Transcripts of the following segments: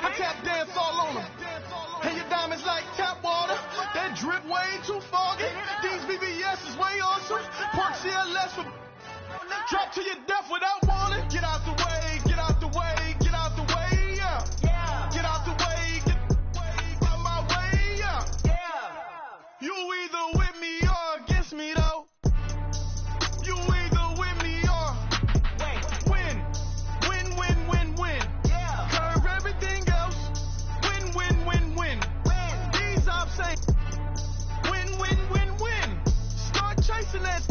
I tap dance all on them. And your diamonds like tap water. That drip way too foggy. These BBS is way awesome. Park CLS for drop to your death without warning. Get out the way, get out the way, get out the way, yeah. Get out the way, get out my way, yeah. You either with me or against me though. You either with me or win. Win, win, win, win. Curve everything else. Win, win, win, win. These I'm saying. Win, win, win, win. Start chasing that.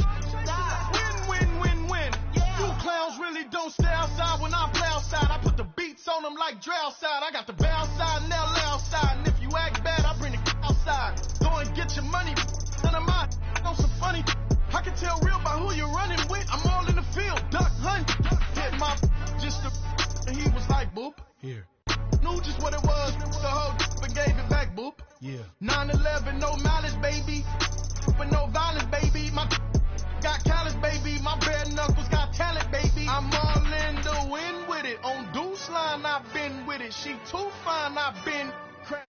Win, win, win, win. You clowns really don't stay outside when I play outside. I put the beats on them like Dre outside. I got the bow side and LA outside. And if you act bad, I bring the outside. Go and get your money. None of mine. Know some funny. I can tell real by who you're running with. I'm all in the field. Duck, hunt. Hit my just the. And he was like, boop. Here. Knew just what it was. The whole and gave it back, boop. Yeah. 9/11, no malice, baby. But no violence, baby. My got callous, baby. My bare knuckles got talent, baby. I'm all in the wind with it. On Deuce line, I've been with it. She too fine, I've been cracked.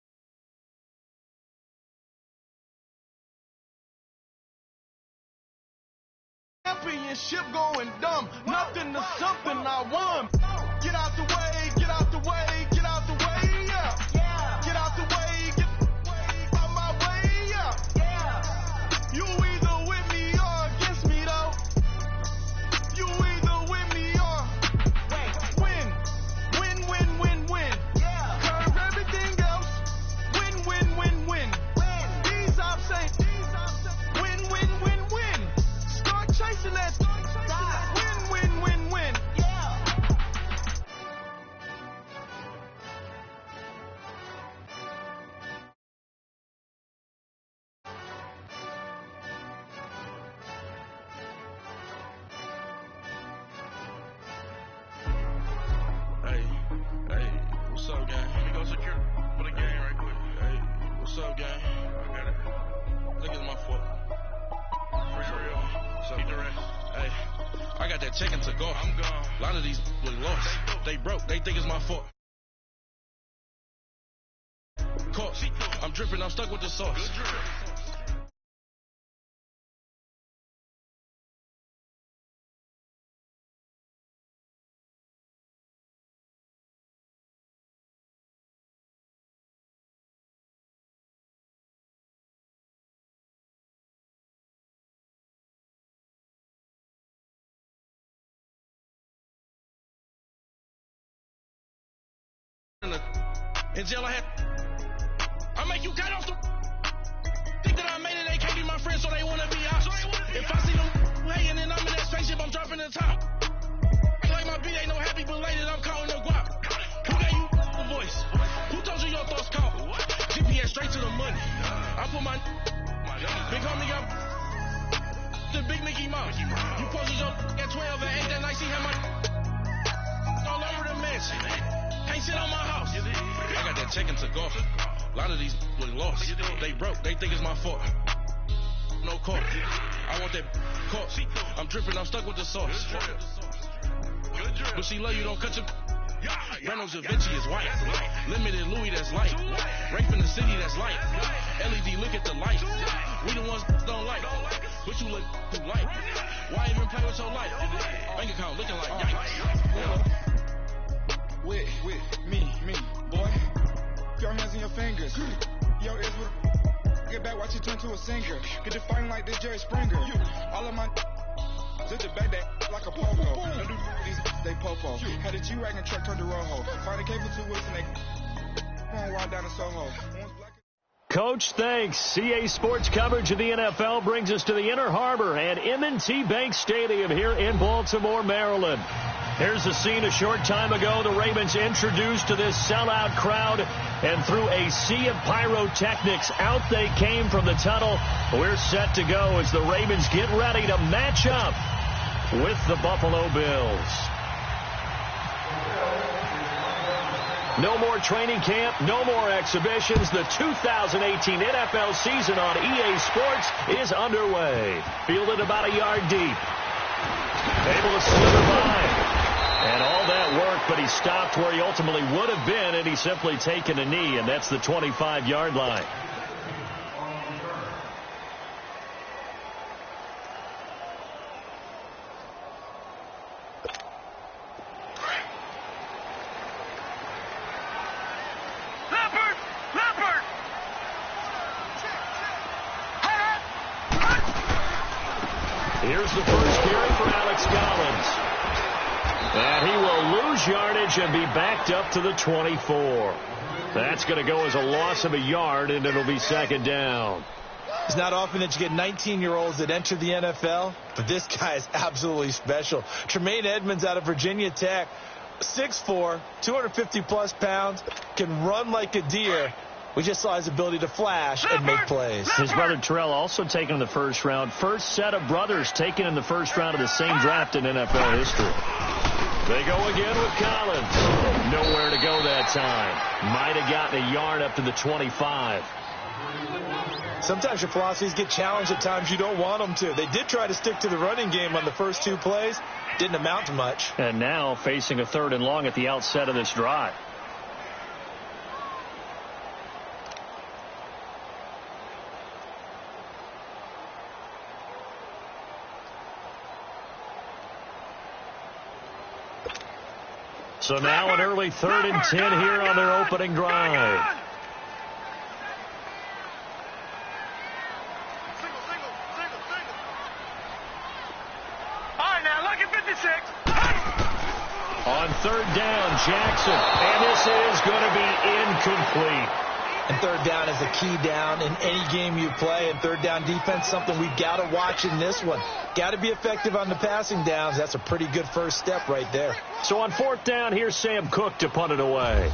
Championship going dumb. Nothing to something I won. Get out the way, get out the way, get out the way, yeah. Get out the way, get out my way, yeah. You either with me or against me though. You either with me or win. Win, win, win, win. Curve everything else. Win, win, win, win. These I'm saying. Win, win, win, win. Start chasing that. Win, win, win, win. Hey, what's up, gang? Let me go secure for the game right quick. Hey, what's up, gang? I got it. Look, it's my fault. For real. What's up, hey, I got that chicken to go. I'm gone. A lot of these look lost. They broke. They think it's my fault. Caught. I'm dripping. I'm stuck with the sauce. In jail, I make you cut off the. Think that I made it, they can't be my friends, so they wanna be out. If I see them hating and I'm in that spaceship, I'm dropping the top. Like my beat ain't no happy belated, I'm calling the guap. Who gave you the voice? Who told you your thoughts count? GPS straight to the money. I put my big homie got the big Mickey Mouse. You posted your at 12 and 8 that night, she had my all over the mansion. Can't sit on my house. I got that chicken to go. A lot of these look lost. They broke. They think it's my fault. No caught. I want that caught. I'm dripping. I'm stuck with the sauce. But she love you. Don't cut your. Reynolds Da Vinci is white. Limited Louis that's light. Rape in the city that's light. LED look at the light. We the ones don't like. But you look too light. Why even play with your life? Bank account looking like yikes. With me, boy. Put your hands on your fingers. Your ears with get back, watch you turn to a singer. Get to fighting like this Jerry Springer. All of my just the back that like a pogo. Don't do these they popo. Had a G-Wagon truck turned to Rojo. Find a cable 2 wheels and they going wild down in Soho. Coach, thanks. CA Sports coverage of the NFL brings us to the Inner Harbor and M&T Bank Stadium here in Baltimore, Maryland. Here's the scene a short time ago. The Ravens introduced to this sellout crowd, and through a sea of pyrotechnics, out they came from the tunnel. We're set to go as the Ravens get ready to match up with the Buffalo Bills. No more training camp, no more exhibitions. The 2018 NFL season on EA Sports is underway. Fielded about a yard deep. Able to slither by. And all that work, but he stopped where he ultimately would have been, and he's simply taken a knee, and that's the 25-yard line. Here's the first carry for Alex Collins. And he will lose yardage and be backed up to the 24. That's going to go as a loss of a yard, and it'll be second down. It's not often that you get 19-year-olds that enter the NFL, but this guy is absolutely special. Tremaine Edmonds out of Virginia Tech, 6'4", 250-plus pounds, can run like a deer. We just saw his ability to flash and make plays. His brother Terrell also taken in the first round. First set of brothers taken in the first round of the same draft in NFL history. They go again with Collins. Nowhere to go that time. Might have gotten a yard up to the 25. Sometimes your philosophies get challenged at times you don't want them to. They did try to stick to the running game on the first two plays. Didn't amount to much. And now facing a 3rd and long at the outset of this drive. So now an early 3rd and 10 here on their opening drive. All right, now look at 56. On 3rd down, Jackson. And this is going to be incomplete. And 3rd down is a key down in any game you play. And 3rd down defense, something we've got to watch in this one. Got to be effective on the passing downs. That's a pretty good first step right there. So on 4th down, here's Sam Cook to punt it away.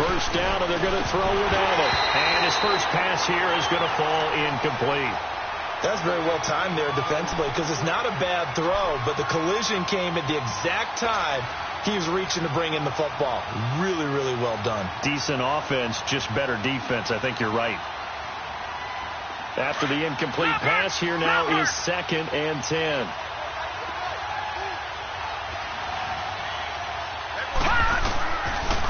First down, and they're going to throw without it. And his first pass here is going to fall incomplete. That's very well timed there defensively because it's not a bad throw, but the collision came at the exact time he was reaching to bring in the football. Really, really well done. Decent offense, just better defense. I think you're right. After the incomplete pass, here now is 2nd and 10.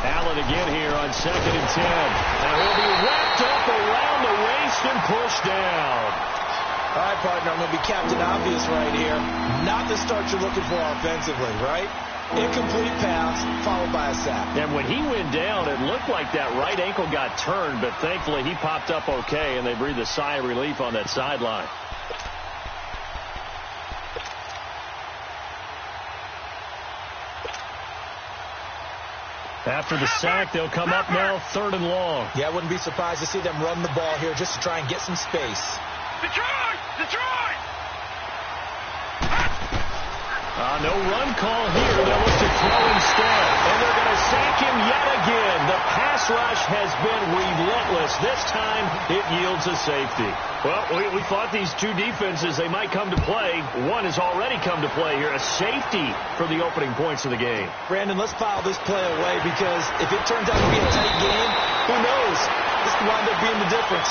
Allen again here on 2nd and 10. And he'll be wrapped up around the waist and pushed down. All right, partner, I'm going to be Captain Obvious right here. Not the start you're looking for offensively, right? Incomplete pass followed by a sack. And when he went down, it looked like that right ankle got turned, but thankfully he popped up okay, and they breathed a sigh of relief on that sideline. After the sack, they'll come up now 3rd and long. Yeah, I wouldn't be surprised to see them run the ball here just to try and get some space. Detroit! Detroit! No run call here. They'll look to throw instead. And they're going to sack him yet again. The pass rush has been relentless. This time, it yields a safety. Well, we thought these two defenses, they might come to play. One has already come to play here. A safety for the opening points of the game. Brandon, let's file this play away because if it turns out to be a tight game, who knows? This could wind up being the difference.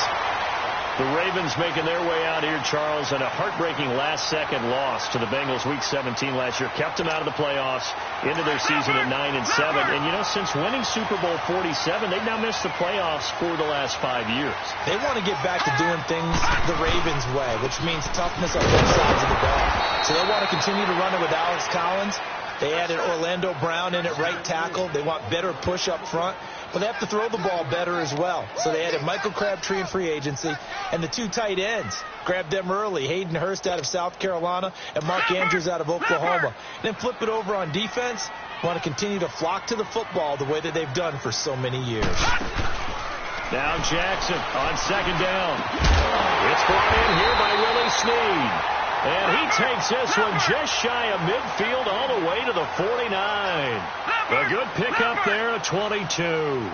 The Ravens making their way out here, Charles, and a heartbreaking last-second loss to the Bengals Week 17 last year. Kept them out of the playoffs into their season at 9-7. And, you know, since winning Super Bowl 47, they've now missed the playoffs for the last 5 years. They want to get back to doing things the Ravens way, which means toughness on both sides of the ball. So they want to continue to run it with Alex Collins. They added Orlando Brown in at right tackle. They want better push up front. But they have to throw the ball better as well. So they added Michael Crabtree in free agency. And the two tight ends, grabbed them early. Hayden Hurst out of South Carolina and Mark Andrews out of Oklahoma. Then flip it over on defense. Want to continue to flock to the football the way that they've done for so many years. Now Jackson on 2nd down. It's brought in here by Willie Snead. And he takes this one just shy of midfield all the way to the 49. A good pickup there at 22.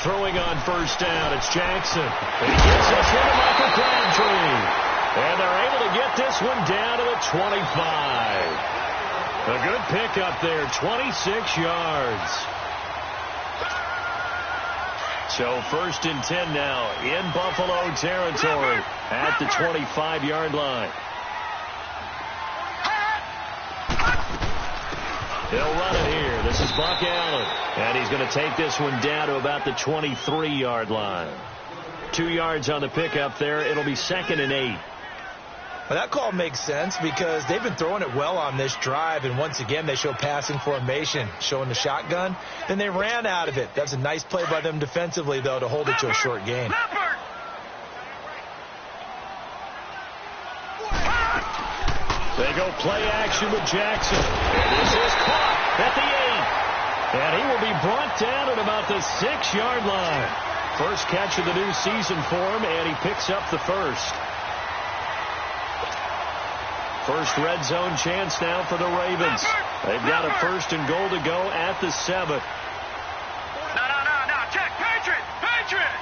Throwing on first down, it's Jackson. He gets this into Michael Crabtree. And they're able to get this one down to the 25. A good pickup there, 26 yards. So 1st and 10 now in Buffalo territory at the 25-yard line. He'll run it here. This is Buck Allen. And he's going to take this one down to about the 23-yard line. 2 yards on the pickup there. It'll be 2nd and 8. Well, that call makes sense because they've been throwing it well on this drive, and once again they show passing formation, showing the shotgun. Then they ran out of it. That's a nice play by them defensively, though, to hold it to a short gain. They go play action with Jackson. And this is caught at the 8. And he will be brought down at about the 6-yard line. First catch of the new season for him, and he picks up the first. First red zone chance now for the Ravens. They've got a 1st and goal to go at the 7. No. Check. Patriot.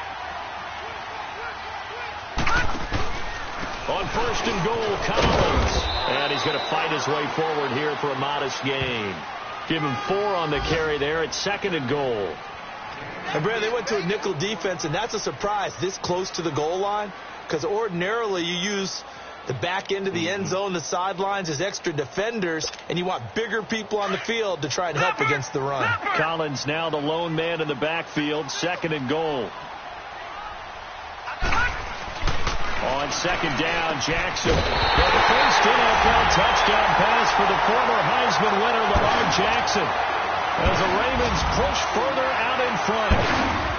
On 1st and goal, Collins. And he's going to fight his way forward here for a modest gain. Give him 4 on the carry there at 2nd and goal. And Brad, they went to a nickel defense, and that's a surprise this close to the goal line, because ordinarily you use the back end of the end zone, the sidelines, as extra defenders, and you want bigger people on the field to try and help against the run. Collins now the lone man in the backfield, 2nd and goal. On 2nd down, Jackson. For the first NFL touchdown pass for the former Heisman winner, Lamar Jackson, as the Ravens push further out in front.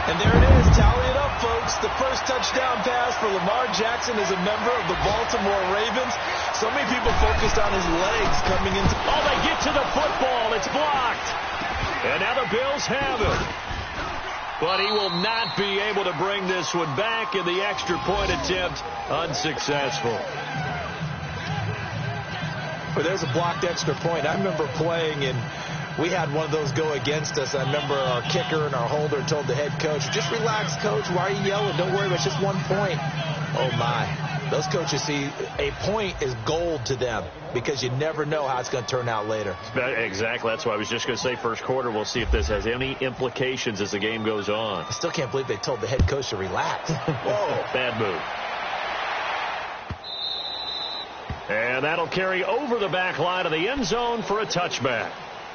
And there it is. Tally it up, folks. The first touchdown pass for Lamar Jackson as a member of the Baltimore Ravens. So many people focused on his legs coming into... Oh, they get to the football. It's blocked. And now the Bills have it. But he will not be able to bring this one back, in the extra point attempt unsuccessful. But there's a blocked extra point. I remember playing, and we had one of those go against us. I remember our kicker and our holder told the head coach, just relax, coach. Why are you yelling? Don't worry, it's just 1 point. Oh, my. Those coaches see a point is gold to them because you never know how it's going to turn out later. Exactly. That's why I was just going to say first quarter. We'll see if this has any implications as the game goes on. I still can't believe they told the head coach to relax. Whoa. Bad move. And that'll carry over the back line of the end zone for a touchback.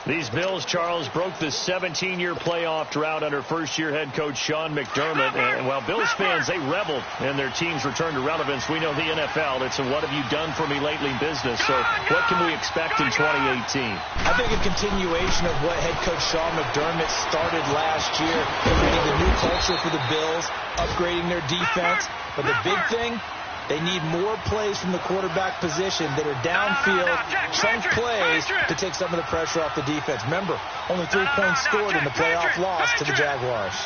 These Bills, Charles, broke the 17-year playoff drought under first-year head coach Sean McDermott. And while Bills fans, they reveled in their team's return to relevance, we know the NFL, it's a what have you done for me lately business. So what can we expect in 2018? I think a continuation of what head coach Sean McDermott started last year, creating a new culture for the Bills, upgrading their defense. But the big thing, they need more plays from the quarterback position that are downfield, chunk plays to take some of the pressure off the defense. Remember, only 3 points scored in the playoff loss to the Jaguars.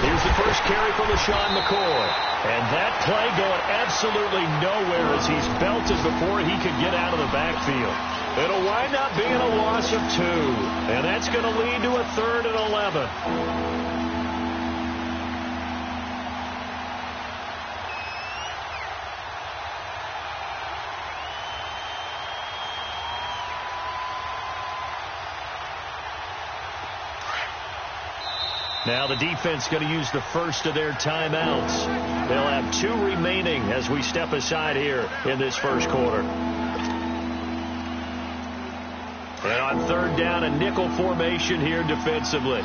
Here's the first carry from LaShawn McCoy. And that play going absolutely nowhere as he's belted before he could get out of the backfield. It'll wind up being a loss of 2. And that's going to lead to a 3rd and 11. Now the defense going to use the first of their timeouts. They'll have 2 remaining as we step aside here in this first quarter. And on 3rd down, a nickel formation here defensively.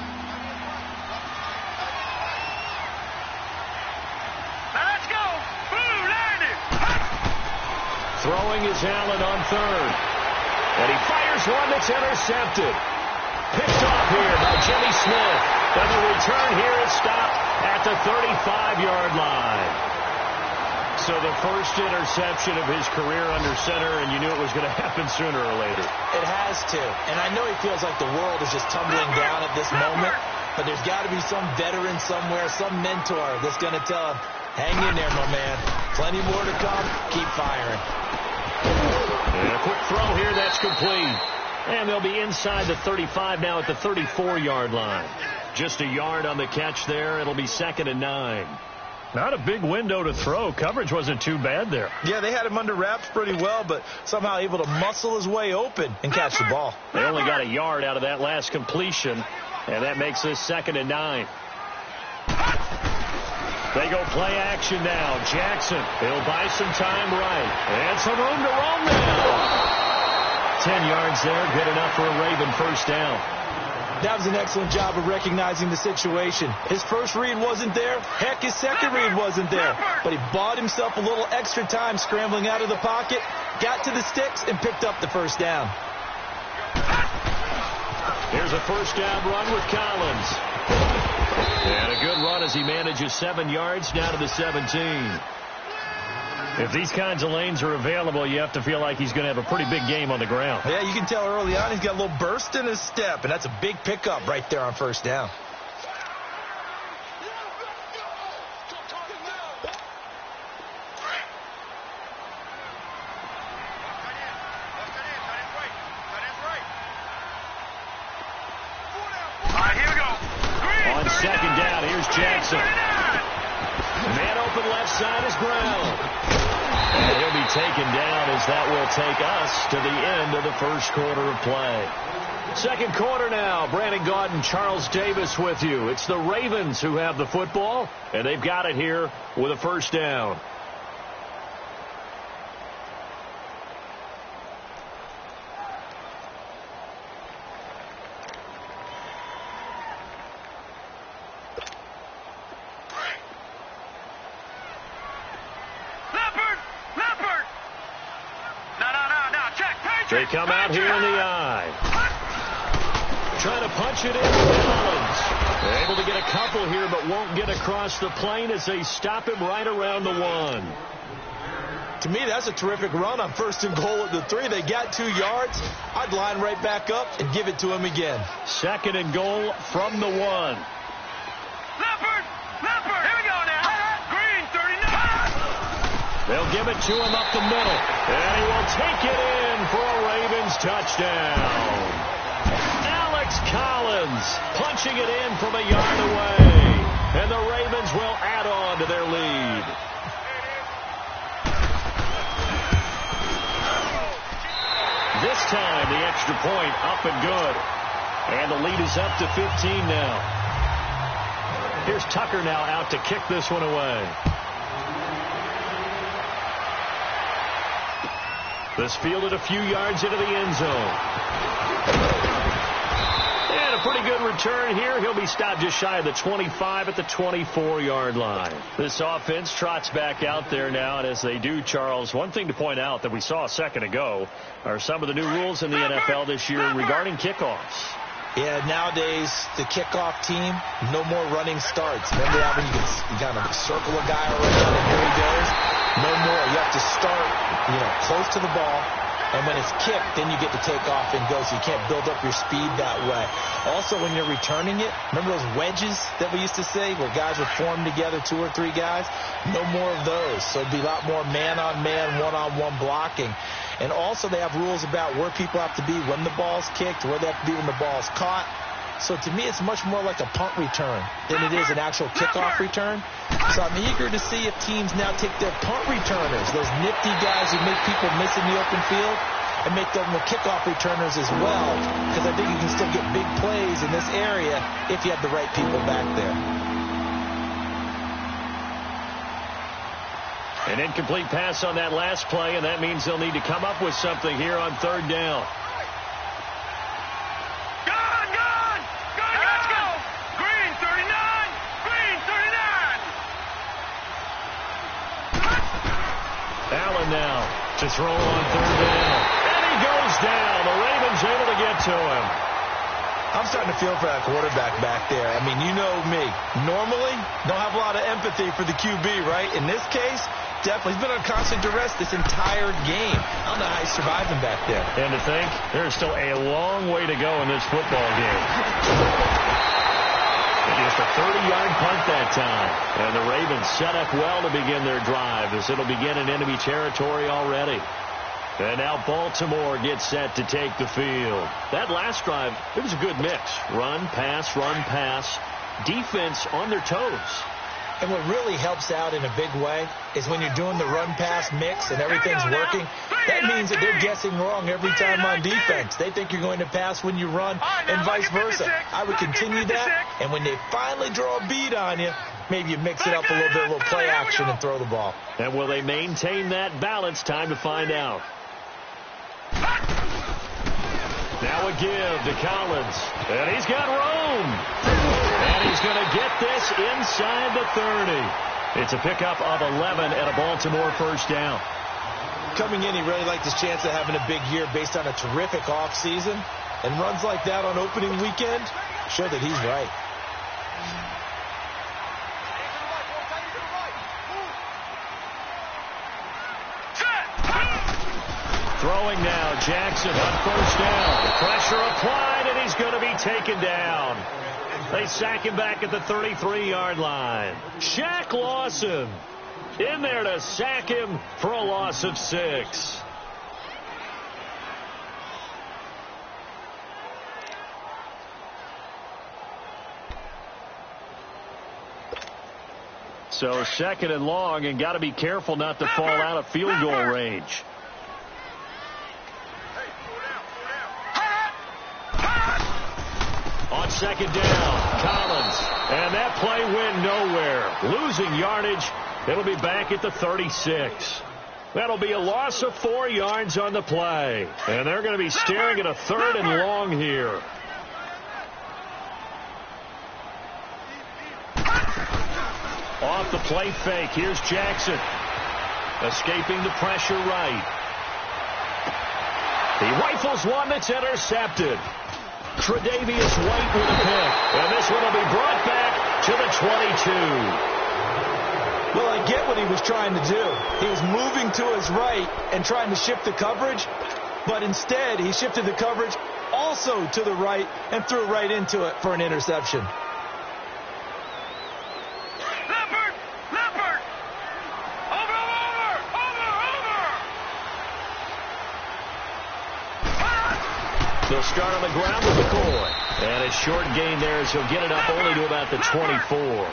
Let's go. Boom, landed. Throwing is Allen on 3rd. And he fires one that's intercepted. Picked off here by Jimmy Smith. And the return here is stopped at the 35-yard line. So the first interception of his career under center, and you knew it was going to happen sooner or later. It has to. And I know he feels like the world is just tumbling down at this moment. but there's got to be some veteran somewhere, some mentor that's going to tell him, hang in there, my man. Plenty more to come. Keep firing. And a quick throw here. That's complete. And they'll be inside the 35 now at the 34-yard line. Just a yard on the catch there. It'll be 2nd and 9. Not a big window to throw. Coverage wasn't too bad there. Yeah, they had him under wraps pretty well, but somehow able to muscle his way open and catch the ball. They only got a yard out of that last completion, and that makes this 2nd and 9. They go play action now. Jackson, he'll buy some time right. And some room to roam now. 10 yards there, good enough for a Raven first down. That was an excellent job of recognizing the situation. His first read wasn't there. Heck, his second read wasn't there. But he bought himself a little extra time scrambling out of the pocket, got to the sticks, and picked up the first down. Here's a first down run with Collins. And a good run as he manages 7 yards down to the 17. If these kinds of lanes are available, you have to feel like he's going to have a pretty big game on the ground. Yeah, you can tell early on he's got a little burst in his step, and that's a big pickup right there on first down. On second down, here's Jackson. Man open left side is Brown. And he'll be taken down as that will take us to the end of the first quarter of play. Second quarter now. Brandon Gaudin, Charles Davis with you. It's the Ravens who have the football, and they've got it here with a first down. They come out here in the eye. Trying to punch it in with Collins. They're able to get a couple here, but won't get across the plane as they stop him right around the 1. To me, that's a terrific run on 1st and goal at the 3. They got 2 yards. I'd line right back up and give it to him again. 2nd and goal from the 1. Leopard! Here we go now. Green, 39. They'll give it to him up the middle. And he will take it in for a Ravens touchdown. Alex Collins punching it in from a yard away. And the Ravens will add on to their lead. This time, the extra point up and good. And the lead is up to 15 now. Here's Tucker now out to kick this one away. This fielded a few yards into the end zone. And a pretty good return here. He'll be stopped just shy of the 25 at the 24-yard line. This offense trots back out there now, and as they do, Charles, one thing to point out that we saw a second ago are some of the new rules in the NFL this year regarding kickoffs. Yeah, nowadays, the kickoff team, no more running starts. Remember that when you kind of circle a guy around and here he goes? No more. You have to start, close to the ball. And when it's kicked, then you get to take off and go, so you can't build up your speed that way. Also, when you're returning it, remember those wedges that we used to say where guys would form together, 2 or 3 guys? No more of those. So it'd be a lot more man-on-man, one-on-one blocking. And also they have rules about where people have to be when the ball's kicked, where they have to be when the ball's caught. So to me, it's much more like a punt return than it is an actual kickoff return. So I'm eager to see if teams now take their punt returners, those nifty guys who make people miss in the open field, and make them the kickoff returners as well. Because I think you can still get big plays in this area if you have the right people back there. An incomplete pass on that last play, and that means they'll need to come up with something here on 3rd down. Allen now to throw on 3rd down. And he goes down. The Ravens able to get to him. I'm starting to feel for that quarterback back there. I mean, you know me. Normally, don't have a lot of empathy for the QB, right? In this case, definitely. He's been on constant duress this entire game. I don't know how he's surviving back there. And to think, there's still a long way to go in this football game. 30-yard punt that time. And the Ravens set up well to begin their drive as it'll begin in enemy territory already. And now Baltimore gets set to take the field. That last drive, it was a good mix. Run, pass, defense on their toes. And what really helps out in a big way is when you're doing the run-pass mix and everything's working, that means that they're guessing wrong every time on defense. They think you're going to pass when you run and vice versa. I would continue that, and when they finally draw a beat on you, maybe you mix it up a little play action and throw the ball. And will they maintain that balance? Time to find out. Now a give to Collins, and he's got room. And he's going to get this inside the 30. It's a pickup of 11 and a Baltimore first down. Coming in, he really liked his chance of having a big year based on a terrific offseason. And runs like that on opening weekend show that he's right. Throwing now, Jackson on first down. Pressure applied, and he's going to be taken down. They sack him back at the 33-yard line. Shaq Lawson in there to sack him for a loss of 6. So second and long, and got to be careful not to fall out of field goal range. On second down, Collins. And that play went nowhere. Losing yardage. It'll be back at the 36. That'll be a loss of 4 yards on the play. And they're going to be staring at a third and long here. Off the play fake. Here's Jackson. Escaping the pressure right. He rifles one that's intercepted. Tre'Davious White with a pick. And this one will be brought back to the 22. Well, I get what he was trying to do. He was moving to his right and trying to shift the coverage, but instead he shifted the coverage also to the right and threw right into it for an interception. They'll start on the ground with McCoy. And a short gain there as he'll get it up only to about the 24.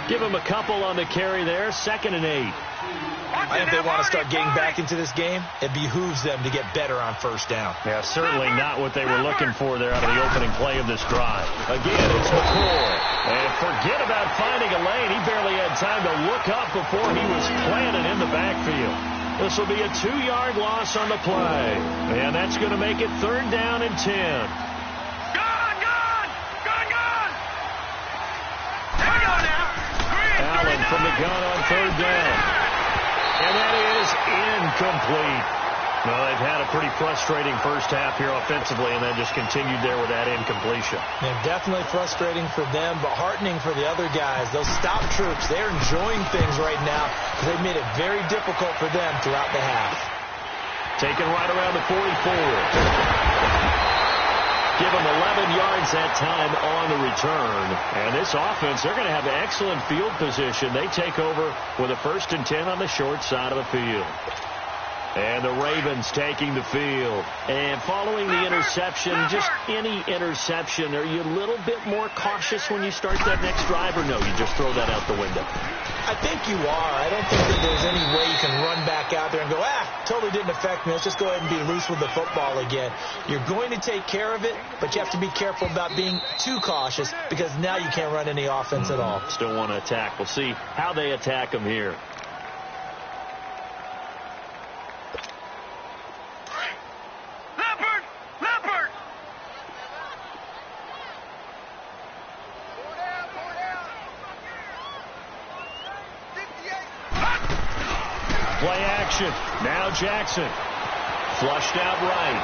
Give him a couple on the carry there. 2nd and 8. I think they want to start getting back into this game. It behooves them to get better on first down. Yeah, certainly not what they were looking for there out of the opening play of this drive. Again, it's McCoy. And forget about finding a lane. He barely had time to look up before he was planted in the backfield. This will be a 2-yard loss on the play. And that's going to make it 3rd down and 10. Allen from the gun on 3rd down. And that is incomplete. Well, they've had a pretty frustrating first half here offensively, and then just continued there with that incompletion. Yeah, definitely frustrating for them, but heartening for the other guys. Those stop troops, they're enjoying things right now because they've made it very difficult for them throughout the half. Taken right around the 44. Give them 11 yards that time on the return. And this offense, they're going to have excellent field position. They take over with a 1st and 10 on the short side of the field. And the Ravens taking the field. And following the interception, just any interception, are you a little bit more cautious when you start that next drive, or no, you just throw that out the window? I think you are. I don't think that there's any way you can run back out there and go, totally didn't affect me. Let's just go ahead and be loose with the football again. You're going to take care of it, but you have to be careful about being too cautious because now you can't run any offense at all. Still want to attack. We'll see how they attack them here. Play action. Now Jackson. Flushed out right.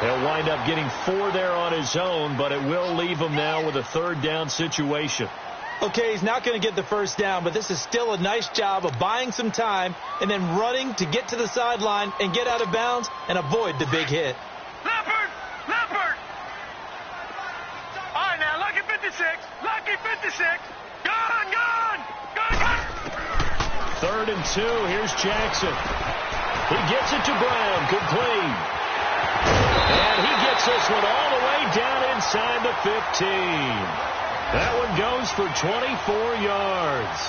He'll wind up getting 4 there on his own, but it will leave him now with a 3rd down situation. Okay, he's not going to get the first down, but this is still a nice job of buying some time and then running to get to the sideline and get out of bounds and avoid the big hit. Leopard! All right, now look at 56. Lucky 56. Gone. 3rd and 2. Here's Jackson. He gets it to Brown. Complete. And he gets this one all the way down inside the 15. That one goes for 24 yards.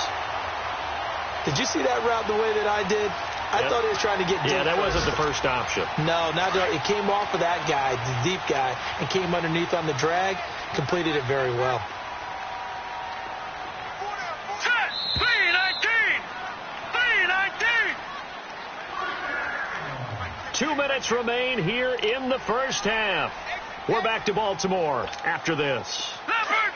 Did you see that route the way that I did? I thought he was trying to get deep. Yeah, that wasn't the first option. No, it came off of that guy, the deep guy, and came underneath on the drag. Completed it very well. 2 minutes remain here in the first half. We're back to Baltimore after this. Leopard.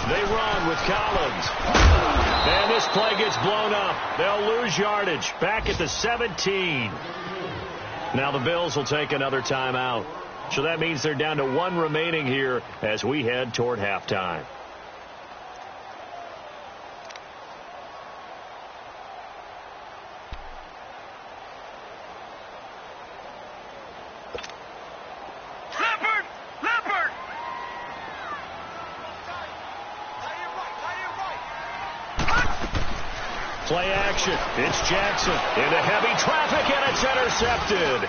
They run with Collins. And this play gets blown up. They'll lose yardage. Back at the 17. Now the Bills will take another timeout. So that means they're down to 1 remaining here as we head toward halftime. Play action. It's Jackson into heavy traffic, and it's intercepted.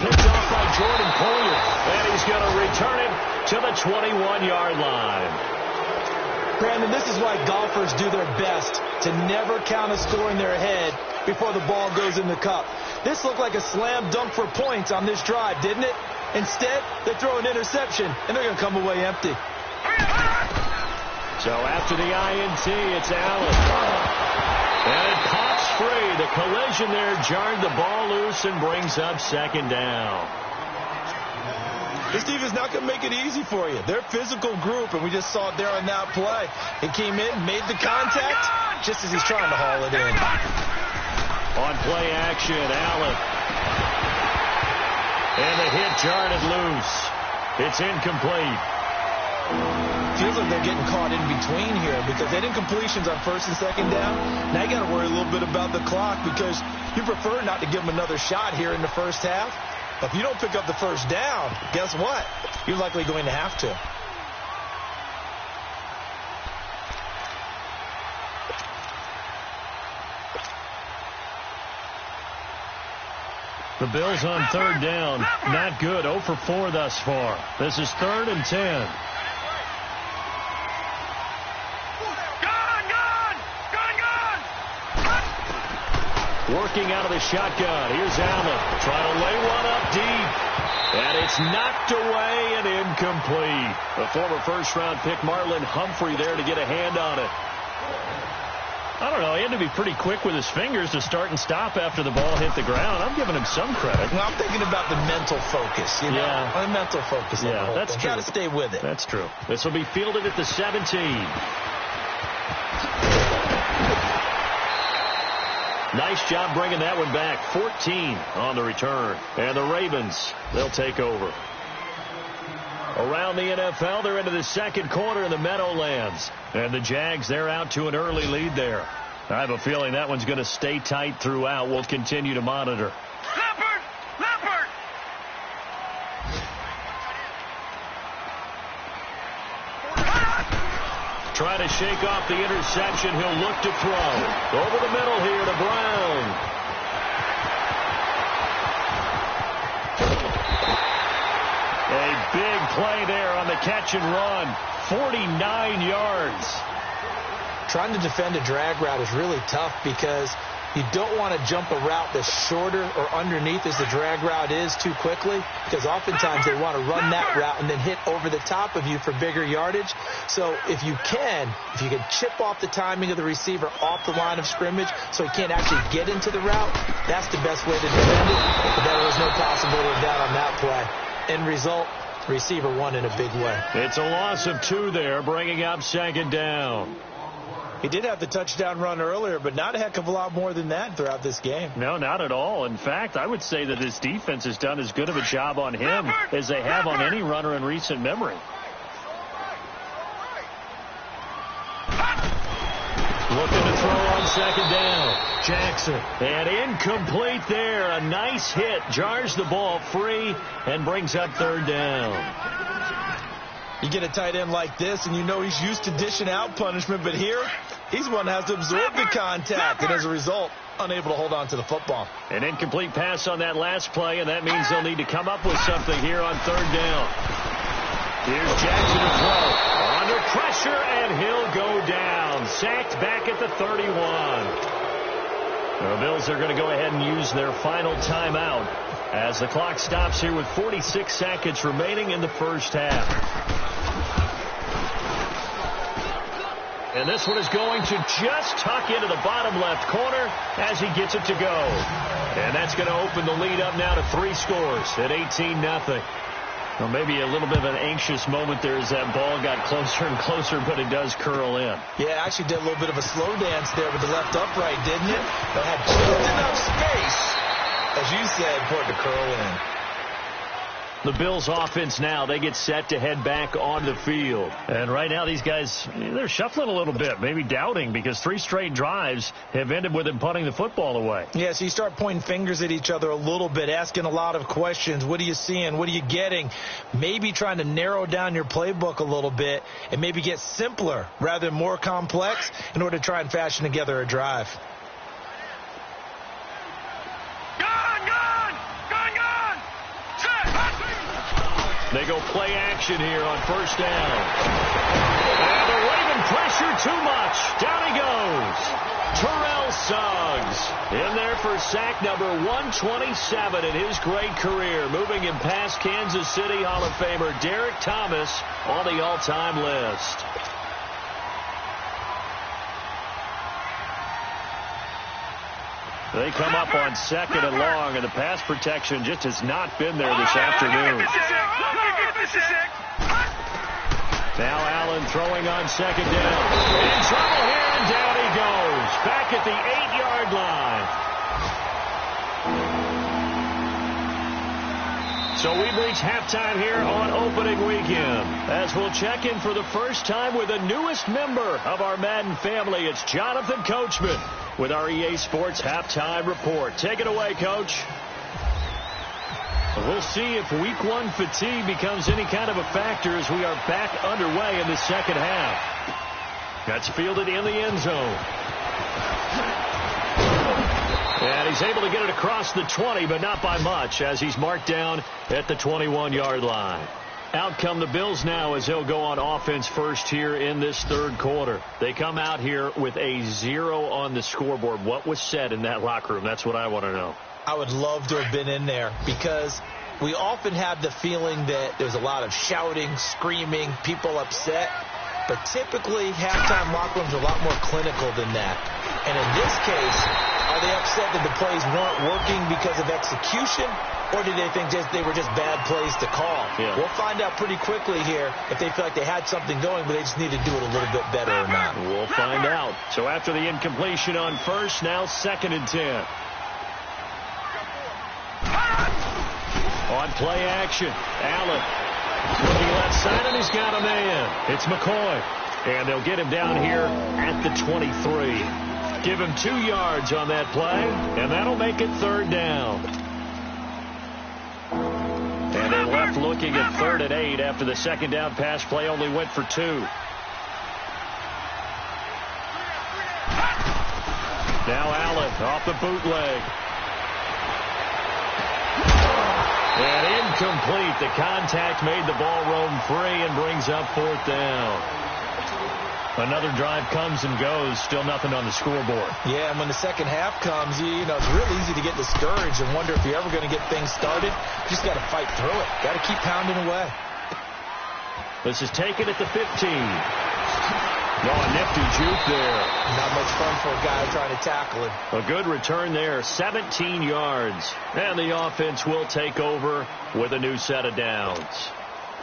Picked off by Jordan Poyer, and he's going to return it to the 21-yard line. Brandon, this is why golfers do their best to never count a score in their head before the ball goes in the cup. This looked like a slam dunk for points on this drive, didn't it? Instead, they throw an interception, and they're going to come away empty. So after the INT, it's Allen. And it pops free. The collision there jarred the ball loose and brings up 2nd down. This team is not going to make it easy for you. They're a physical group, and we just saw it there on that play. He came in, made the contact, just as he's trying to haul it in. On play action, Allen. And the hit jarred it loose. It's incomplete. Feels like they're getting caught in between here because they didn't completions on 1st and 2nd down. Now you got to worry a little bit about the clock because you prefer not to give them another shot here in the first half. But if you don't pick up the first down, guess what? You're likely going to have to. The Bills on 3rd down. Not good. 0 for 4 thus far. This is 3rd and 10. Working out of the shotgun. Here's Allen. Trying to lay one up deep. And it's knocked away and incomplete. The former first-round pick Marlon Humphrey there to get a hand on it. I don't know. He had to be pretty quick with his fingers to start and stop after the ball hit the ground. I'm giving him some credit. Well, I'm thinking about the mental focus. You know? Yeah. The mental focus. Yeah, that's true. You got to stay with it. That's true. This will be fielded at the 17. Nice job bringing that one back. 14 on the return. And the Ravens, they'll take over. Around the NFL, they're into the 2nd quarter in the Meadowlands. And the Jags, they're out to an early lead there. I have a feeling that one's going to stay tight throughout. We'll continue to monitor. Leopard! Try to shake off the interception. He'll look to throw. Over the middle here to Brown. A big play there on the catch and run. 49 yards. Trying to defend a drag route is really tough because you don't want to jump a route that's shorter or underneath as the drag route is too quickly, because oftentimes they want to run that route and then hit over the top of you for bigger yardage. So if you can chip off the timing of the receiver off the line of scrimmage so he can't actually get into the route, that's the best way to defend it. But there was no possibility of that on that play. End result, receiver won in a big way. It's a loss of 2 there, bringing up 2nd down. He did have the touchdown run earlier, but not a heck of a lot more than that throughout this game. No, not at all. In fact, I would say that his defense has done as good of a job on him as they have on any runner in recent memory. Looking to throw on 2nd down. Jackson. And incomplete there. A nice hit. Jars the ball free and brings up third down. You get a tight end like this, and you know he's used to dishing out punishment, but here, he's one that has to absorb the contact, and as a result, unable to hold on to the football. An incomplete pass on that last play, and that means they'll need to come up with something here on third down. Here's Jackson to throw. Under pressure, and he'll go down. Sacked back at the 31. The Bills are going to go ahead and use their final timeout as the clock stops here with 46 seconds remaining in the first half. And this one is going to just tuck into the bottom left corner as he gets it to go. And that's going to open the lead up now to 3 scores at 18-0. Well, maybe a little bit of an anxious moment there as that ball got closer and closer, but it does curl in. Yeah, actually did a little bit of a slow dance there with the left upright, didn't it? But had just enough space, as you said, for it to curl in. The Bills offense now, they get set to head back on the field. And right now these guys, they're shuffling a little bit, maybe doubting, because 3 straight drives have ended with them punting the football away. Yeah, so you start pointing fingers at each other a little bit, asking a lot of questions. What are you seeing? What are you getting? Maybe trying to narrow down your playbook a little bit and maybe get simpler rather than more complex in order to try and fashion together a drive. They go play action here on first down. And the Raven pressure too much. Down he goes. Terrell Suggs in there for sack number 127 in his great career. Moving him past Kansas City Hall of Famer Derek Thomas on the all-time list. They come up on second and long, and the pass protection just has not been there this afternoon. Now Allen throwing on second down. In trouble here, and down he goes. Back at the 8-yard line. So we've reached halftime here on opening weekend. As we'll check in for the first time with the newest member of our Madden family, it's Jonathan Coachman with our EA Sports Halftime Report. Take it away, Coach. We'll see if Week 1 fatigue becomes any kind of a factor as we are back underway in the second half. That's fielded in the end zone. And he's able to get it across the 20, but not by much, as he's marked down at the 21-yard line. Out come the Bills now as they'll go on offense first here in this third quarter. They come out here with a 0 on the scoreboard. What was said in that locker room? That's what I want to know. I would love to have been in there because we often have the feeling that there's a lot of shouting, screaming, people upset. But typically, halftime locker rooms are a lot more clinical than that. And in this case, are they upset that the plays weren't working because of execution, or did they think they were just bad plays to call? Yeah. We'll find out pretty quickly here if they feel like they had something going, but they just need to do it a little bit better or not. We'll find out. So after the incompletion on first, now 2nd and 10. On play action, Allen looking left side, and he's got a man. It's McCoy, and they'll get him down here at the 23. Give him 2 yards on that play, and that'll make it third down. And they're left looking at 3rd and 8 after the second down pass play only went for 2. Now Allen off the bootleg. And incomplete. The contact made the ball roam free and brings up 4th down. Another drive comes and goes. Still nothing on the scoreboard. Yeah, and when the second half comes, you know, it's real easy to get discouraged and wonder if you're ever going to get things started. You just got to fight through it. Got to keep pounding away. This is taken at the 15. No, a nifty juke there. Not much fun for a guy trying to tackle him. A good return there, 17 yards. And the offense will take over with a new set of downs.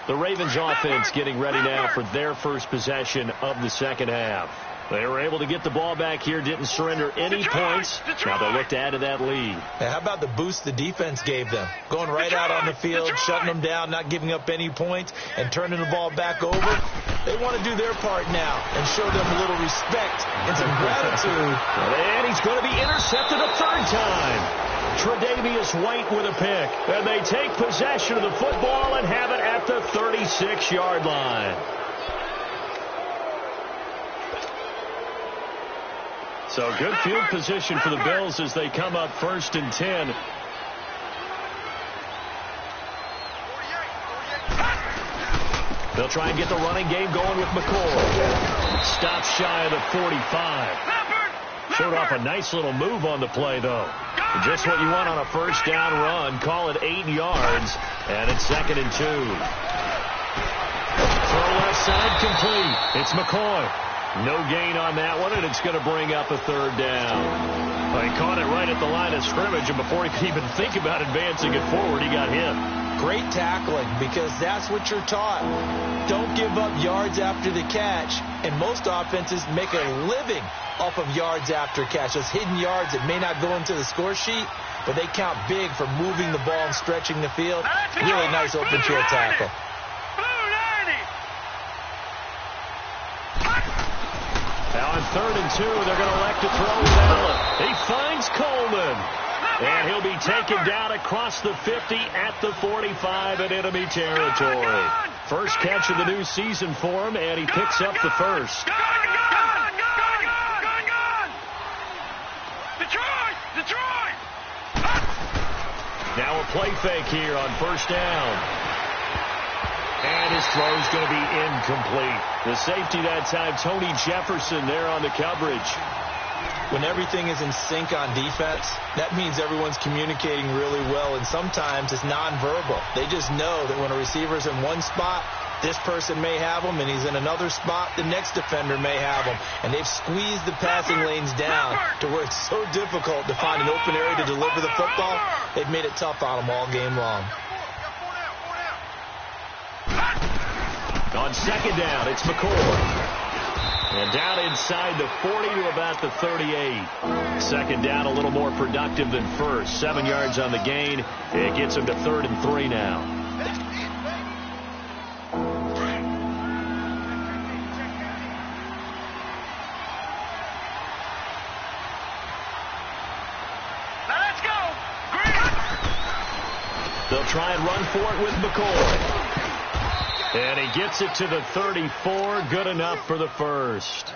The Ravens offense getting ready now for their first possession of the second half. They were able to get the ball back here, didn't surrender any points. Now they look to add to that lead. Now, how about the boost the defense gave them? Going right out on the field, shutting them down, not giving up any points, and turning the ball back over. They want to do their part now and show them a little respect and some gratitude. And he's going to be intercepted a third time. Tre'Davious White with a pick. And they take possession of the football and have it at the 36-yard line. So good field position for the Bills as they come up 1st and 10. They'll try and get the running game going with McCoy. Stops shy of the 45. Showed off a nice little move on the play, though. Just what you want on a first down run. Call it 8 yards, and it's 2nd and 2. Throw left side complete. It's McCoy. No gain on that one, and it's going to bring up a 3rd down. Well, he caught it right at the line of scrimmage, and before he could even think about advancing it forward, he got hit. Great tackling, because that's what you're taught. Don't give up yards after the catch, and most offenses make a living off of yards after catch. Those hidden yards that may not go into the score sheet, but they count big for moving the ball and stretching the field. Really nice open field tackle. Now on 3rd and 2, they're going to elect to throw with Allen. He finds Coleman. And he'll be taken down across the 50 at the 45 in enemy territory. First catch of the new season for him, and he picks up the first. Detroit! Now a play fake here on 1st down. And his throw's going to be incomplete. The safety that time, Tony Jefferson, there on the coverage. When everything is in sync on defense, that means everyone's communicating really well, and sometimes it's nonverbal. They just know that when a receiver's in one spot, this person may have him, and he's in another spot, the next defender may have him. And they've squeezed the passing lanes down to where it's so difficult to find an open area to deliver the football. They've made it tough on them all game long. On 2nd down, it's McCoy. And down inside the 40 to about the 38. 2nd down, a little more productive than first. 7 yards on the gain. It gets him to 3rd and 3 now. Now let's go. They'll try and run for it with McCoy. And he gets it to the 34. Good enough for the first.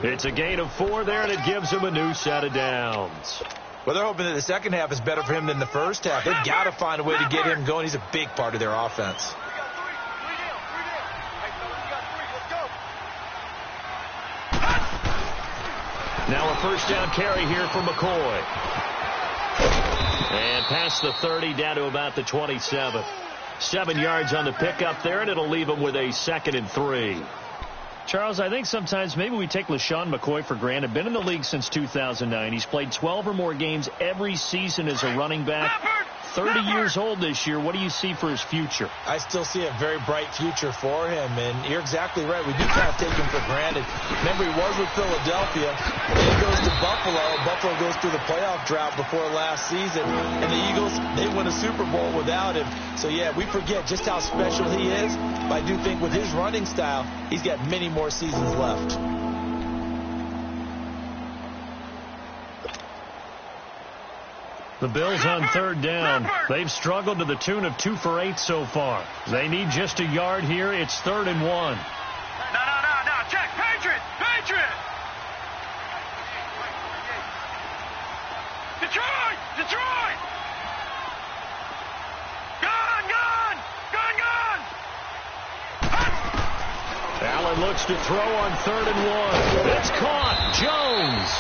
It's a gain of 4 there, and it gives him a new set of downs. Well, they're hoping that the second half is better for him than the first half. They've got to find a way to get him going. He's a big part of their offense. Now a first down carry here for McCoy. And past the 30, down to about the 27. 7 yards on the pickup there, and it'll leave him with a 2nd and 3. Charles, I think sometimes maybe we take LaShawn McCoy for granted. Been in the league since 2009. He's played 12 or more games every season as a running back. 30 years old this year. What do you see for his future? I still see a very bright future for him, and you're exactly right. We do kind of take him for granted. Remember, he was with Philadelphia, then he goes to Buffalo. Buffalo goes through the playoff drought before last season, and the Eagles, they win a Super Bowl without him. So, yeah, we forget just how special he is, but I do think with his running style, he's got many more seasons left. The Bills on 3rd down. They've struggled to the tune of 2 for 8 so far. They need just a yard here. It's 3rd and 1. No. Check. Patriot. Detroit. Gone. Allen looks to throw on 3rd and 1. It's caught. Jones.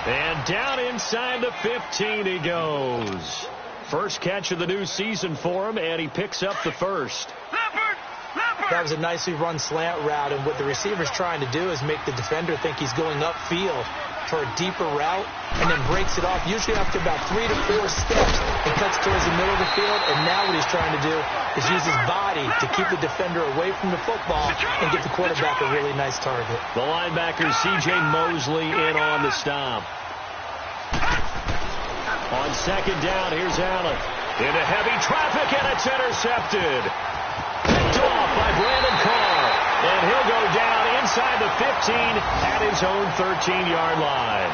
And down inside the 15 he goes. First catch of the new season for him, and he picks up the first. That was a nicely run slant route, and what the receiver's trying to do is make the defender think he's going upfield for a deeper route, and then breaks it off, usually after about 3 to 4 steps, and cuts towards the middle of the field. And now what he's trying to do is use his body to keep the defender away from the football and give the quarterback a really nice target. The linebacker, C.J. Mosley, in on the stop. On 2nd down, here's Allen. Into heavy traffic, and it's intercepted. Picked off by Brandon Carr. And he'll go down inside the 15 at his own 13-yard line.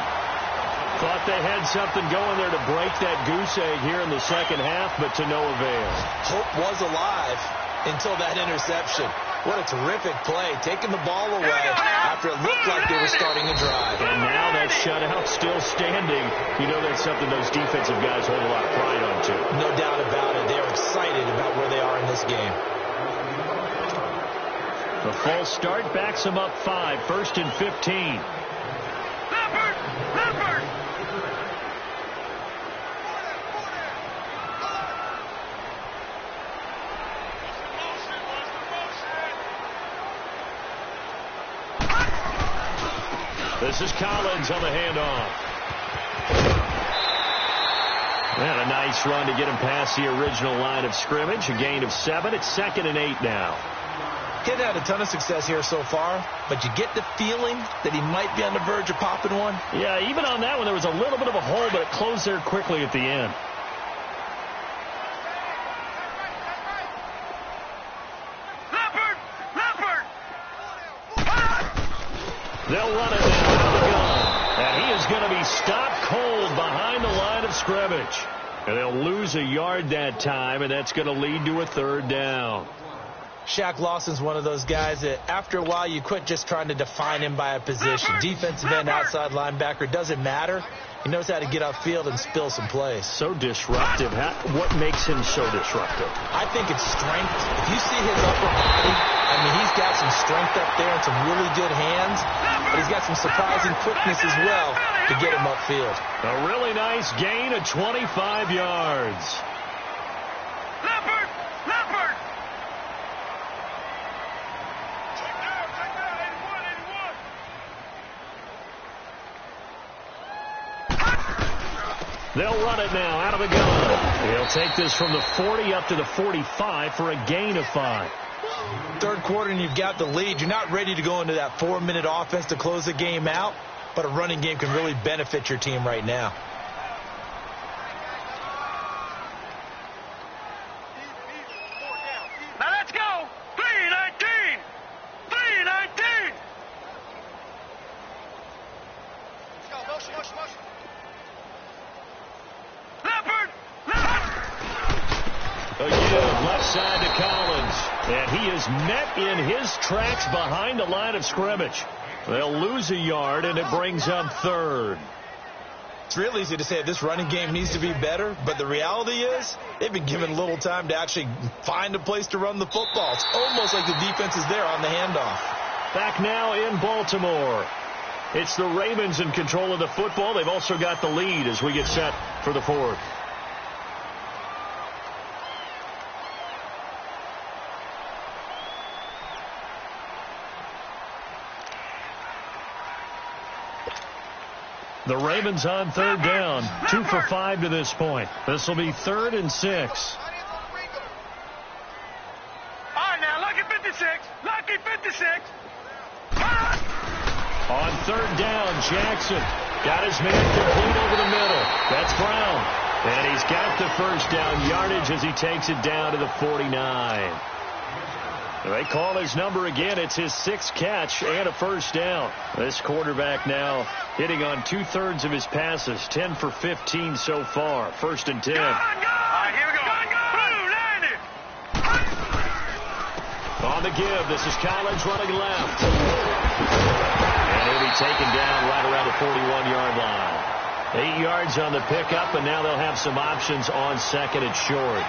Thought they had something going there to break that goose egg here in the second half, but to no avail. Hope was alive until that interception. What a terrific play, taking the ball away after it looked like they were starting a drive. And now that shutout still standing. You know that's something those defensive guys hold a lot of pride on, too. No doubt about it. They're excited about where they are in this game. The false start backs them up 5, 1st and 15. This is Collins on the handoff. And a nice run to get him past the original line of scrimmage. A gain of 7. It's 2nd and 8 now. He's had a ton of success here so far, but you get the feeling that he might be on the verge of popping one. Yeah, even on that one, there was a little bit of a hole, but it closed there quickly at the end. They'll run it now out of the gun. And he is going to be stopped cold behind the line of scrimmage. And they'll lose a yard that time, and that's going to lead to a 3rd down. Shaq Lawson's one of those guys that after a while you quit just trying to define him by a position. Defensive end, outside linebacker, doesn't matter. He knows how to get upfield and spill some plays. So disruptive. What makes him so disruptive? I think it's strength. If you see his upper body, I mean, he's got some strength up there and some really good hands, but he's got some surprising quickness as well to get him upfield. A really nice gain of 25 yards. They'll run it now out of the gun. He'll take this from the 40 up to the 45 for a gain of 5. 3rd quarter and you've got the lead. You're not ready to go into that 4-minute offense to close the game out, but a running game can really benefit your team right now. Now let's go. 3-19. 3-19. Let's go. Motion. Again, left side to Collins. And he is met in his tracks behind the line of scrimmage. They'll lose a yard, and it brings up 3rd. It's real easy to say this running game needs to be better, but the reality is they've been given little time to actually find a place to run the football. It's almost like the defense is there on the handoff. Back now in Baltimore. It's the Ravens in control of the football. They've also got the lead as we get set for the 4th. The Ravens on 3rd down. 2 for 5 to this point. This will be 3rd and 6. All right, now, lucky 56. Lucky 56. On 3rd down, Jackson got his man complete over the middle. That's Brown. And he's got the 1st down yardage as he takes it down to the 49. They call his number again. It's his 6th catch and a 1st down. This quarterback now hitting on 2/3 of his passes. 10 for 15 so far. 1st and 10. All right, here we go. On the give, this is Collins running left. And he'll be taken down right around the 41-yard line. 8 yards on the pickup, and now they'll have some options on 2nd and short.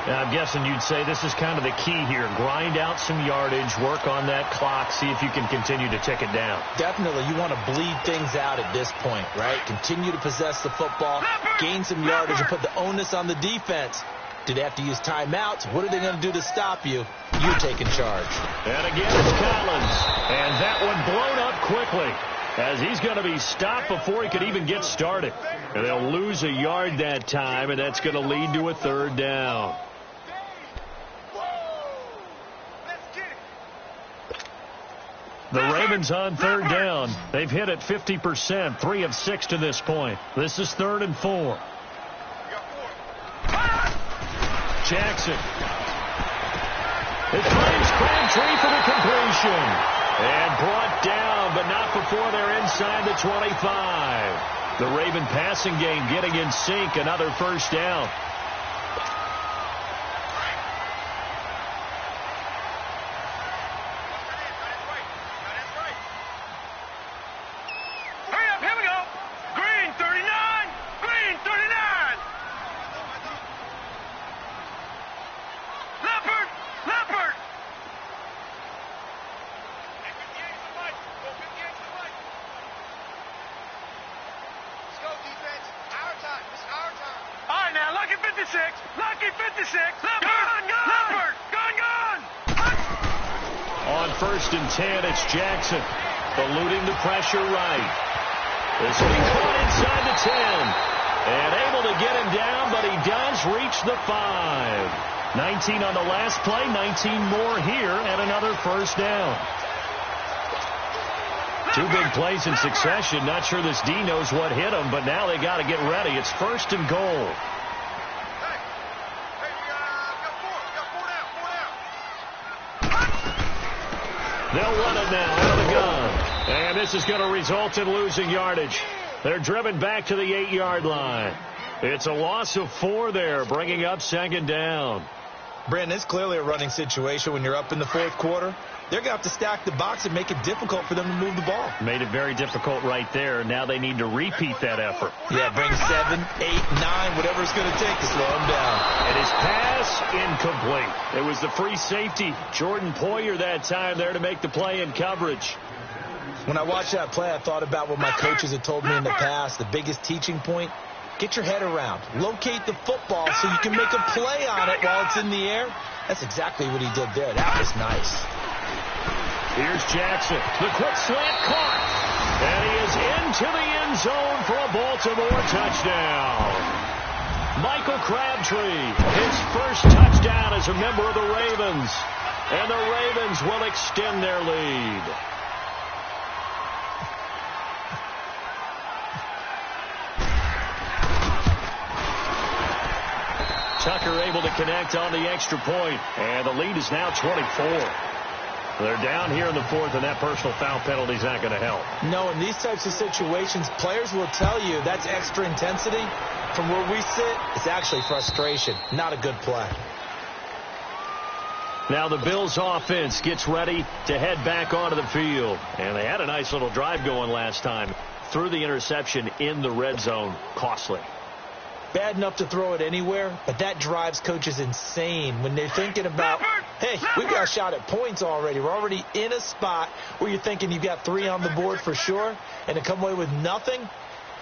Now, I'm guessing you'd say this is kind of the key here. Grind out some yardage, work on that clock, see if you can continue to tick it down. Definitely. You want to bleed things out at this point, right? Continue to possess the football, gain some yardage, and put the onus on the defense. Do they have to use timeouts? What are they going to do to stop you? You're taking charge. And again, it's Collins. And that one blown up quickly as he's going to be stopped before he could even get started. And they'll lose a yard that time, and that's going to lead to a 3rd down. The Ravens on 3rd down. They've hit it 50%, 3 of 6 to this point. This is 3rd and 4. Jackson. It finds Crabtree for the completion. And brought down, but not before they're inside the 25. The Raven passing game getting in sync. Another first down. First and 10, it's Jackson. Eluding the pressure right. This will be caught inside the 10. And able to get him down, but he does reach the 5. 19 on the last play, 19 more here, and another first down. Two big plays in succession. Not sure this D knows what hit him, but now they got to get ready. It's first and goal. They'll run it now out of the gun. And this is going to result in losing yardage. They're driven back to the 8-yard line. It's a loss of 4 there, bringing up second down. Brandon, it's clearly a running situation when you're up in the fourth quarter. They're going to have to stack the box and make it difficult for them to move the ball. Made it very difficult right there. Now they need to repeat that effort. Yeah, bring 7, 8, 9, whatever it's going to take to slow them down. And his pass incomplete. It was the free safety, Jordan Poyer, that time there to make the play in coverage. When I watched that play, I thought about what my coaches had told me in the past. The biggest teaching point, get your head around. Locate the football so you can make a play on it while it's in the air. That's exactly what he did there. That was nice. Here's Jackson. The quick slant caught. And he is into the end zone for a Baltimore touchdown. Michael Crabtree, his first touchdown as a member of the Ravens. And the Ravens will extend their lead. Tucker able to connect on the extra point. And the lead is now 24. They're down here in the fourth, and that personal foul penalty is not going to help. No, in these types of situations, players will tell you that's extra intensity. From where we sit, it's actually frustration. Not a good play. Now the Bills offense gets ready to head back onto the field. And they had a nice little drive going last time. Threw the interception in the red zone. Costly. Bad enough to throw it anywhere, but that drives coaches insane when they're thinking about, hey, we've got a shot at points already. We're already in a spot where you're thinking you've got 3 on the board for sure, and to come away with nothing,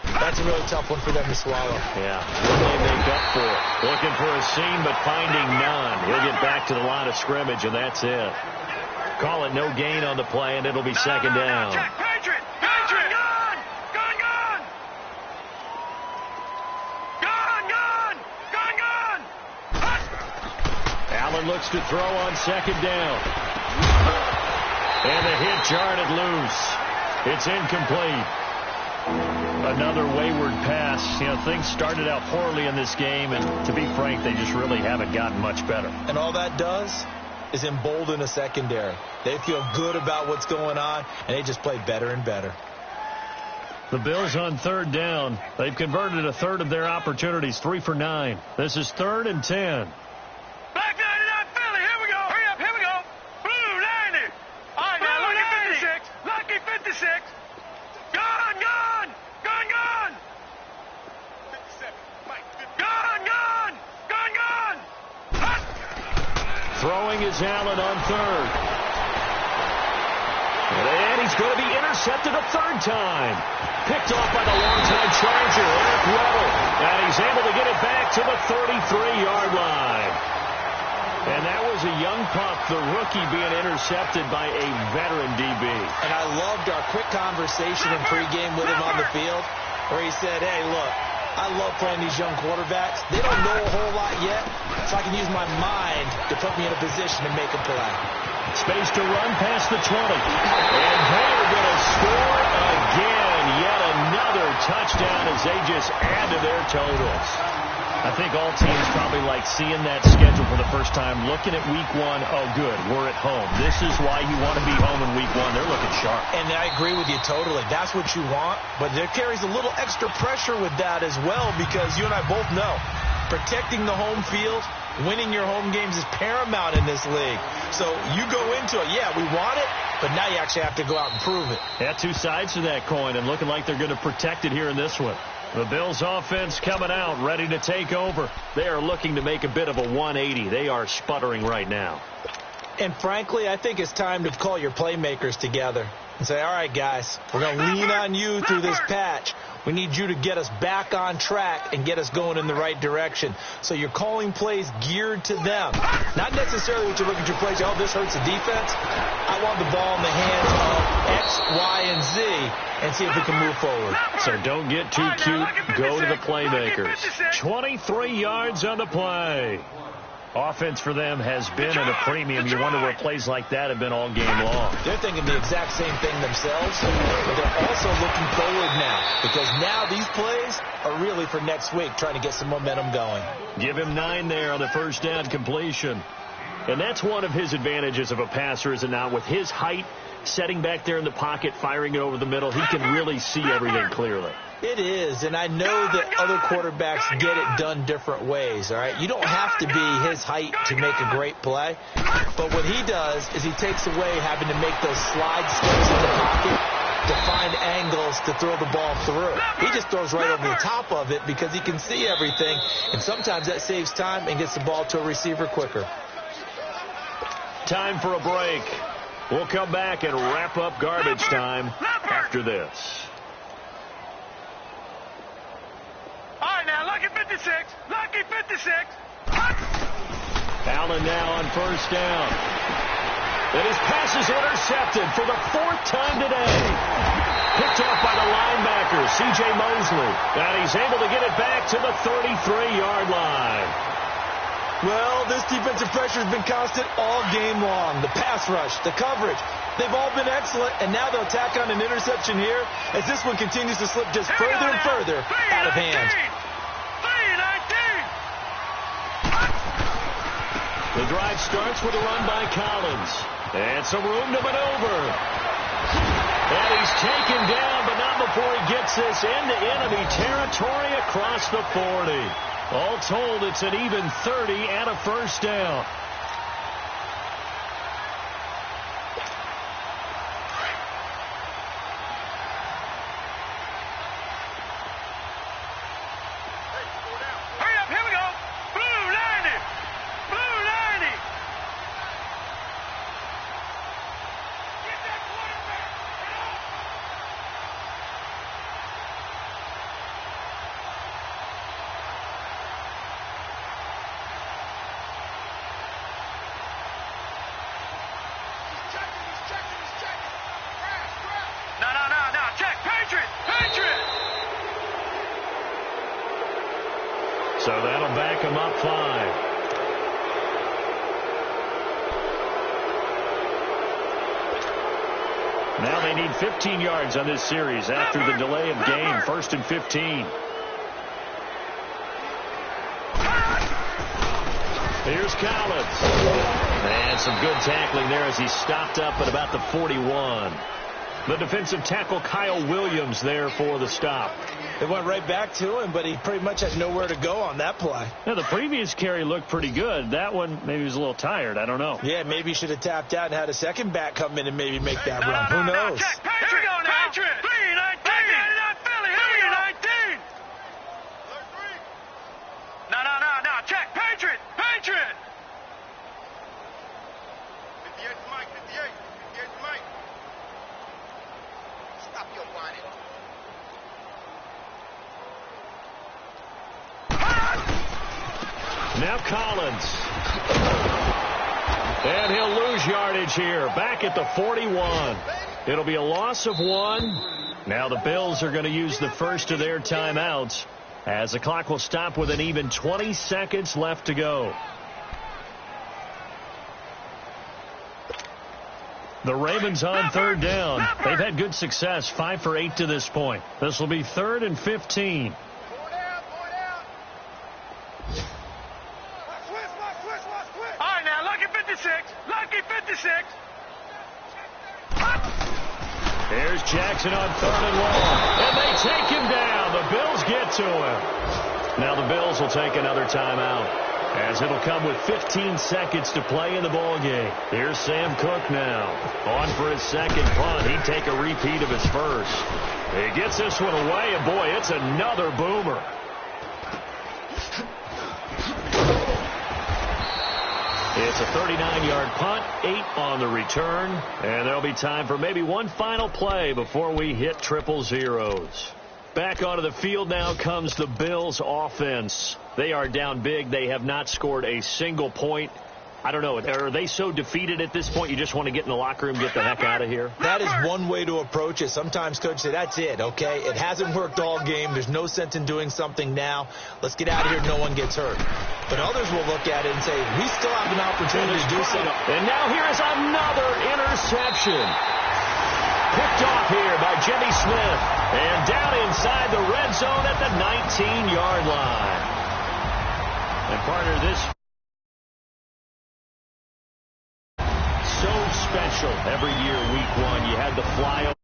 that's a really tough one for them to swallow. Yeah, what do they make up for it? Looking for a seam, but finding none. He'll get back to the line of scrimmage, and that's it. Call it no gain on the play, and it'll be second down. Check, Patriot! Allen looks to throw on second down. And the hit jarred it loose. It's incomplete. Another wayward pass. You know, things started out poorly in this game, and to be frank, they just really haven't gotten much better. And all that does is embolden a secondary. They feel good about what's going on, and they just play better and better. The Bills on third down. They've converted a third of their opportunities, 3 for 9. This is 3rd and 10. Black 99 Philly, here we go. Hurry up, here we go. Blue 90. All right, now, Lucky 56. Lucky 56. Gone, gone. Gone, gone. 57. Mike, 50. Gone, gone. Gone, gone. Throwing is Allen on third. And he's going to be intercepted a third time. Picked off by the longtime Charger, Eric Weddle. And he's able to get it back to the 33-yard line. And that was a young pup, the rookie, being intercepted by a veteran DB. And I loved our quick conversation in pregame with him on the field, where he said, hey, look, I love playing these young quarterbacks. They don't know a whole lot yet, so I can use my mind to put me in a position to make a play. Space to run past the 20. And they're going to score again. Yet another touchdown as they just add to their totals. I think all teams probably like seeing that schedule for the first time, looking at week one. Oh, good, we're at home. This is why you want to be home in week one. They're looking sharp. And I agree with you totally. That's what you want, but there carries a little extra pressure with that as well, because you and I both know protecting the home field, winning your home games is paramount in this league. So you go into it, yeah, we want it, but now you actually have to go out and prove it. Yeah, two sides to that coin, and looking like they're going to protect it here in this one. The Bills offense coming out, ready to take over. They are looking to make a bit of a 180. They are sputtering right now. And frankly, I think it's time to call your playmakers together and say, all right, guys, we're going to lean on you through this patch. We need you to get us back on track and get us going in the right direction. So you're calling plays geared to them. Not necessarily what you look at your plays, oh, this hurts the defense. I want the ball in the hands of X, Y, and Z and see if we can move forward. So don't get too cute. Go to the playmakers. 23 yards on the play. Offense for them has been at a premium. You wonder where plays like that have been all game long. They're thinking the exact same thing themselves, but they're also looking forward now, because now these plays are really for next week, trying to get some momentum going. Give him 9 there on the first down completion. And that's one of his advantages of a passer, is it not? With his height, setting back there in the pocket, firing it over the middle, he can really see everything clearly. It is, and I know that other quarterbacks get it done different ways, all right? You don't have to be his height to make a great play, but what he does is he takes away having to make those slide steps in the pocket to find angles to throw the ball through. He just throws right over the top of it because he can see everything, and sometimes that saves time and gets the ball to a receiver quicker. Time for a break. We'll come back and wrap up garbage time after this. All right, now, lucky 56. Lucky 56. Allen now on first down. And his pass is intercepted for the 4th time today. Picked off by the linebacker, C.J. Mosley. And he's able to get it back to the 33-yard line. Well, this defensive pressure has been constant all game long. The pass rush, the coverage, they've all been excellent, and now they'll tack on an interception here as this one continues to slip just further and further out of hand. The drive starts with a run by Collins. And some room to maneuver. And he's taken down, but not before he gets this into enemy territory across the 40. All told, it's an even 30 and a first down. Hurry up, here we go. Blue 90. Blue 90. Get that quarterback. No. Check. Patriot. So that'll back him up 5. Now they need 15 yards on this series after the delay of game. 1st and 15. Here's Collins. And some good tackling there as he stopped up at about the 41. The defensive tackle Kyle Williams there for the stop. They went right back to him, but he pretty much had nowhere to go on that play. Now, the previous carry looked pretty good. That one, maybe he was a little tired. I don't know. Yeah, maybe he should have tapped out and had a second back come in and maybe make that run. Who knows? Check. Patriot. Here we go now. Patriot. 319. Philly. Here we go. 19. No. Check. Patriot. 58's Mike. 58's Mike. Stop your whining. Now Collins. And he'll lose yardage here. Back at the 41. It'll be a loss of 1. Now the Bills are going to use the first of their timeouts as the clock will stop with an even 20 seconds left to go. The Ravens on third down. They've had good success, 5 for 8 to this point. This will be 3rd and 15. All right, now, lucky 56. Lucky 56. Here's Jackson on 3rd and long. And they take him down. The Bills get to him. Now the Bills will take another timeout, as it'll come with 15 seconds to play in the ball game. Here's Sam Cook now. On for his second punt. He'd take a repeat of his first. He gets this one away, and boy, it's another boomer. It's a 39-yard punt, 8 on the return, and there'll be time for maybe one final play before we hit triple zeros. Back onto the field now comes the Bills offense. They are down big. They have not scored a single point. I don't know. Are they so defeated at this point you just want to get in the locker room, get the heck out of here? That is one way to approach it. Sometimes coaches say, that's it, okay? It hasn't worked all game. There's no sense in doing something now. Let's get out of here. No one gets hurt. But others will look at it and say, we still have an opportunity to do something. And now here is another interception. Picked off here by Jimmy Smith. And down inside the red zone at the 19-yard line. And partner, this so special every year, week 1. You had the flyover.